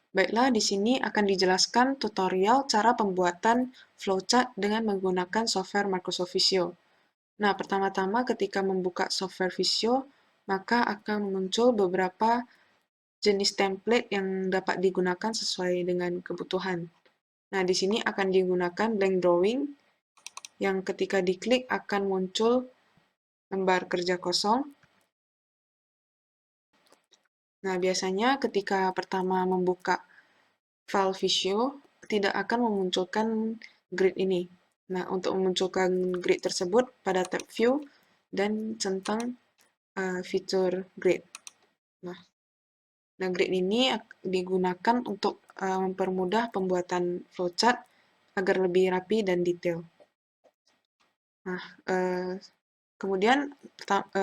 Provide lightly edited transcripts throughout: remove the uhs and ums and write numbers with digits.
Baiklah, di sini akan dijelaskan tutorial cara pembuatan flowchart dengan menggunakan software Microsoft Visio. Nah, pertama-tama ketika membuka software Visio, maka akan muncul beberapa jenis template yang dapat digunakan sesuai dengan kebutuhan. Nah, di sini akan digunakan blank drawing, yang ketika diklik akan muncul lembar kerja kosong. Nah, biasanya ketika pertama membuka file Visio, tidak akan memunculkan grid ini. Nah, untuk memunculkan grid tersebut pada tab View dan centang fitur grid. Nah, grid ini digunakan untuk mempermudah pembuatan flowchart agar lebih rapi dan detail. Nah, kemudian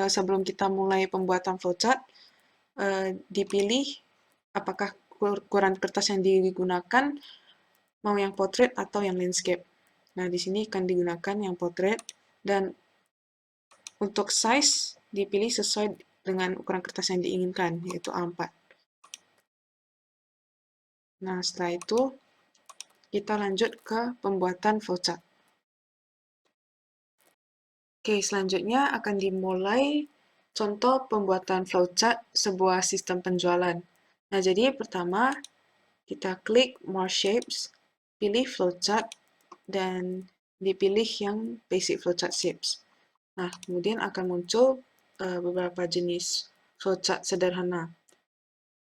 sebelum kita mulai pembuatan flowchart, dipilih apakah ukuran kertas yang digunakan mau yang portrait atau yang landscape. Nah, di sini akan digunakan yang portrait, dan untuk size dipilih sesuai dengan ukuran kertas yang diinginkan, yaitu A4. Nah, setelah itu kita lanjut ke pembuatan flowchart. Oke, selanjutnya akan dimulai contoh pembuatan flowchart sebuah sistem penjualan. Nah, jadi pertama kita klik More Shapes, pilih flowchart, dan dipilih yang Basic Flowchart Shapes. Nah, kemudian akan muncul beberapa jenis flowchart sederhana.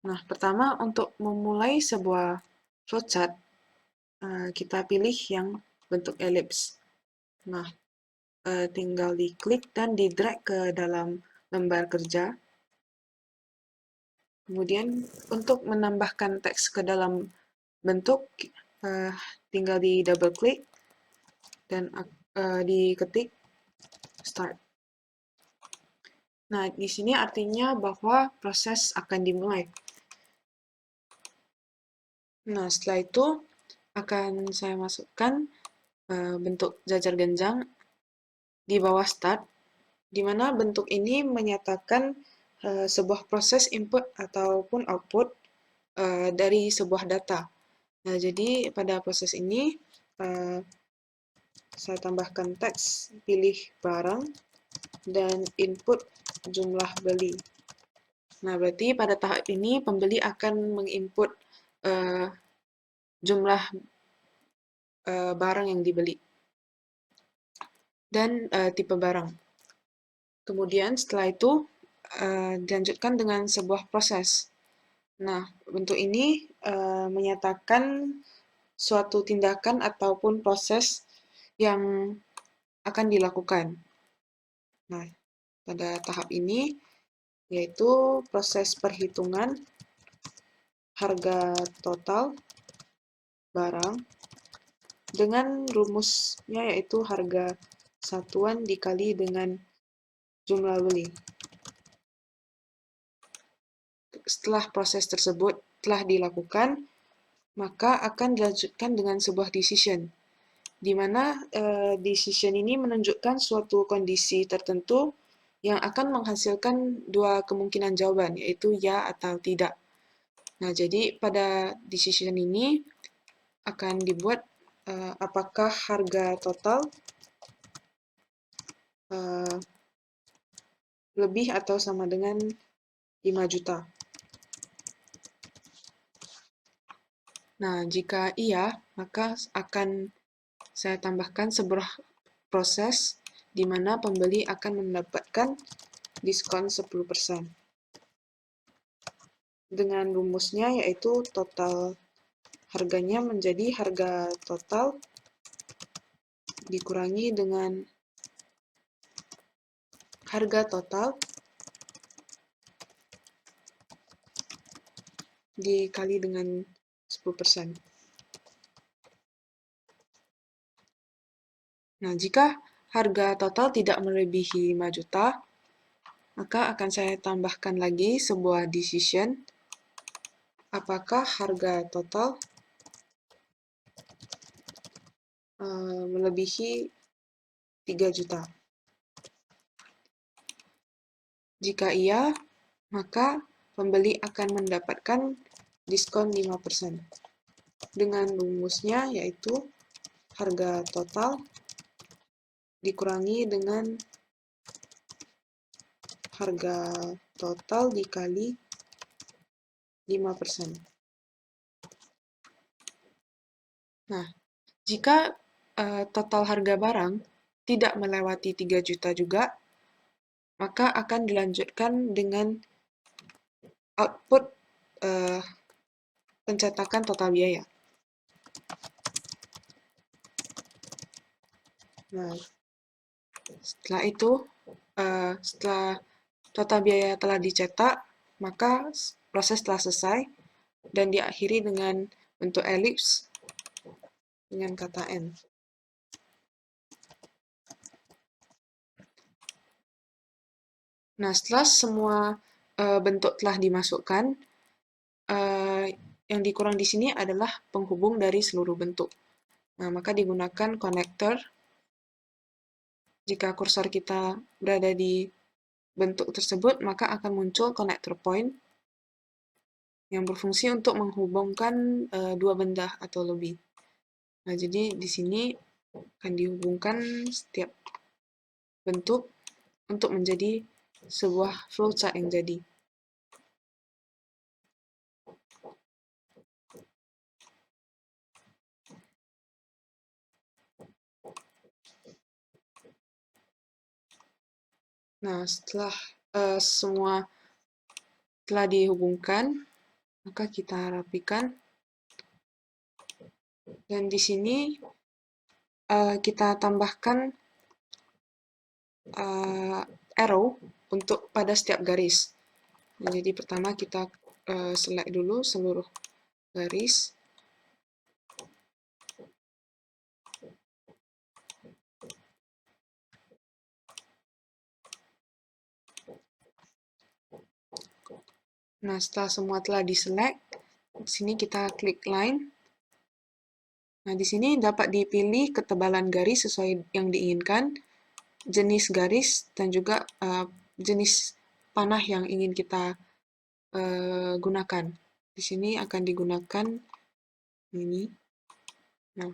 Nah, pertama untuk memulai sebuah flowchart, kita pilih yang bentuk elips. Nah, tinggal diklik dan di-drag ke dalam lembar kerja. Kemudian untuk menambahkan teks ke dalam bentuk, tinggal di double klik dan diketik start. Nah, di sini artinya bahwa proses akan dimulai. Nah, setelah itu akan saya masukkan bentuk jajar genjang di bawah start, di mana bentuk ini menyatakan sebuah proses input ataupun output dari sebuah data. Nah, jadi pada proses ini saya tambahkan teks, pilih barang, dan input jumlah beli. Nah, berarti pada tahap ini pembeli akan menginput jumlah barang yang dibeli dan tipe barang. Kemudian setelah itu dilanjutkan dengan sebuah proses. Nah, bentuk ini menyatakan suatu tindakan ataupun proses yang akan dilakukan. Nah, pada tahap ini yaitu proses perhitungan harga total barang dengan rumusnya yaitu harga satuan dikali dengan jumlah beli. Setelah proses tersebut telah dilakukan, maka akan dilanjutkan dengan sebuah decision, di mana decision ini menunjukkan suatu kondisi tertentu yang akan menghasilkan dua kemungkinan jawaban, yaitu ya atau tidak. Nah, jadi pada decision ini akan dibuat apakah harga total lebih atau sama dengan 5 juta. Nah, jika iya, maka akan saya tambahkan sebuah proses di mana pembeli akan mendapatkan diskon 10%. Dengan rumusnya yaitu total harganya menjadi harga total dikurangi dengan harga total dikali dengan 10%. Nah, jika harga total tidak melebihi 5 juta, maka akan saya tambahkan lagi sebuah decision, apakah harga total melebihi 3 juta. Jika iya, maka pembeli akan mendapatkan diskon 5%. Dengan rumusnya yaitu harga total dikurangi dengan harga total dikali 5%. Nah, jika total harga barang tidak melewati 3 juta juga, maka akan dilanjutkan dengan output pencetakan total biaya. Nah, setelah itu, setelah total biaya telah dicetak, maka proses telah selesai dan diakhiri dengan bentuk elips dengan kata N. Nah, setelah semua bentuk telah dimasukkan, yang dikurang di sini adalah penghubung dari seluruh bentuk. Nah, maka digunakan connector. Jika kursor kita berada di bentuk tersebut, maka akan muncul connector point yang berfungsi untuk menghubungkan dua benda atau lebih. Nah, jadi di sini akan dihubungkan setiap bentuk untuk menjadi sebuah flowchart yang jadi. Nah, setelah semua telah dihubungkan, maka kita rapikan. Dan di sini kita tambahkan arrow untuk pada setiap garis. Nah, jadi pertama kita select dulu seluruh garis. Nah, setelah semua telah diselect, di sini kita klik line. Nah, di sini dapat dipilih ketebalan garis sesuai yang diinginkan, jenis garis, dan juga jenis panah yang ingin kita gunakan. Di sini akan digunakan ini. Nah,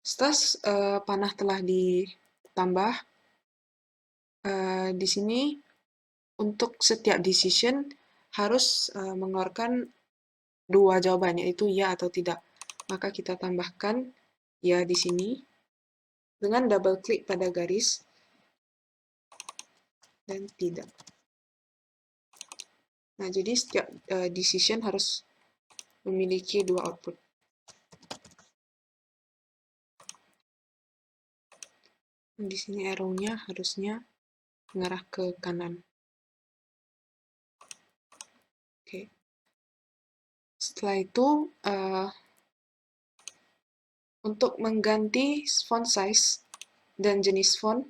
setelah panah telah ditambah, di sini untuk setiap decision harus mengeluarkan dua jawaban, yaitu ya atau tidak. Maka kita tambahkan ya di sini dengan double klik pada garis dan tidak. Nah, jadi setiap decision harus memiliki dua output. Di sini arrow-nya harusnya mengarah ke kanan. Oke. Setelah itu, untuk mengganti font size dan jenis font,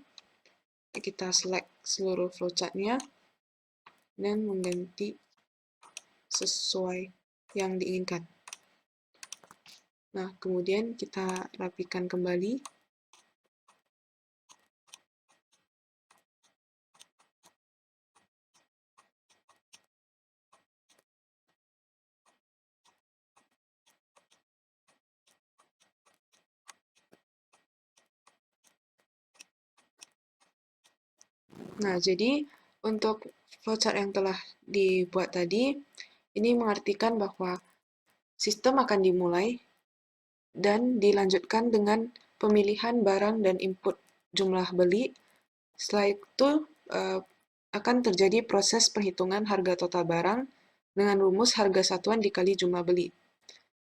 kita select seluruh flowchart-nya dan mengganti sesuai yang diinginkan. Nah, kemudian kita rapikan kembali. Nah, jadi untuk flowchart yang telah dibuat tadi, ini mengartikan bahwa sistem akan dimulai dan dilanjutkan dengan pemilihan barang dan input jumlah beli. Setelah itu akan terjadi proses perhitungan harga total barang dengan rumus harga satuan dikali jumlah beli.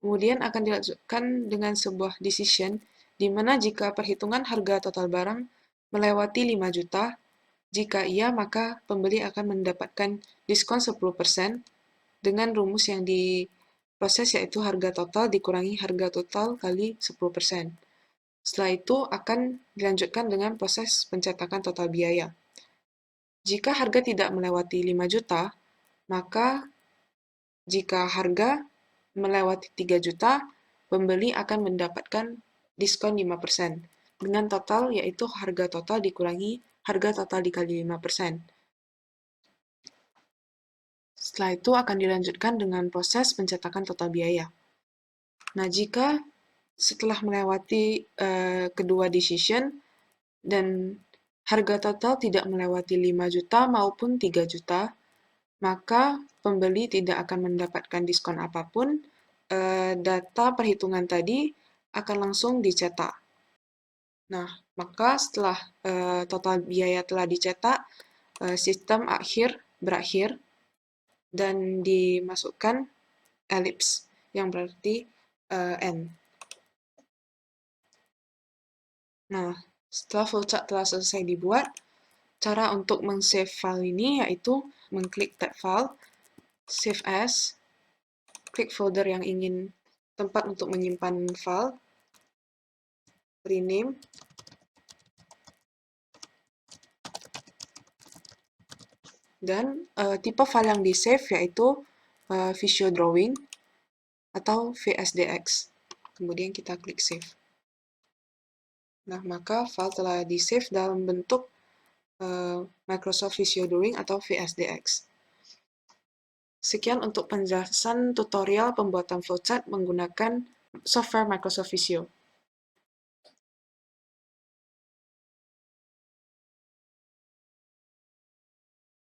Kemudian akan dilanjutkan dengan sebuah decision, di mana jika perhitungan harga total barang melewati 5 juta, jika iya maka pembeli akan mendapatkan diskon 10% dengan rumus yang diproses yaitu harga total dikurangi harga total kali 10%. Setelah itu akan dilanjutkan dengan proses pencetakan total biaya. Jika harga tidak melewati 5 juta, maka jika harga melewati 3 juta, pembeli akan mendapatkan diskon 5% dengan total yaitu harga total dikurangi harga total dikali 5%. Setelah itu akan dilanjutkan dengan proses pencetakan total biaya. Nah, jika setelah melewati kedua decision dan harga total tidak melewati 5 juta maupun 3 juta, maka pembeli tidak akan mendapatkan diskon apapun, data perhitungan tadi akan langsung dicetak. Nah, maka setelah total biaya telah dicetak, sistem berakhir dan dimasukkan elips yang berarti N. Nah, setelah flowchart telah selesai dibuat, cara untuk men-save file ini yaitu mengklik tab file, save as, klik folder yang ingin tempat untuk menyimpan file, rename, dan tipe file yang di-save yaitu Visio Drawing atau VSDX. Kemudian kita klik save. Nah, maka file telah di-save dalam bentuk Microsoft Visio Drawing atau VSDX. Sekian untuk penjelasan tutorial pembuatan flowchart menggunakan software Microsoft Visio.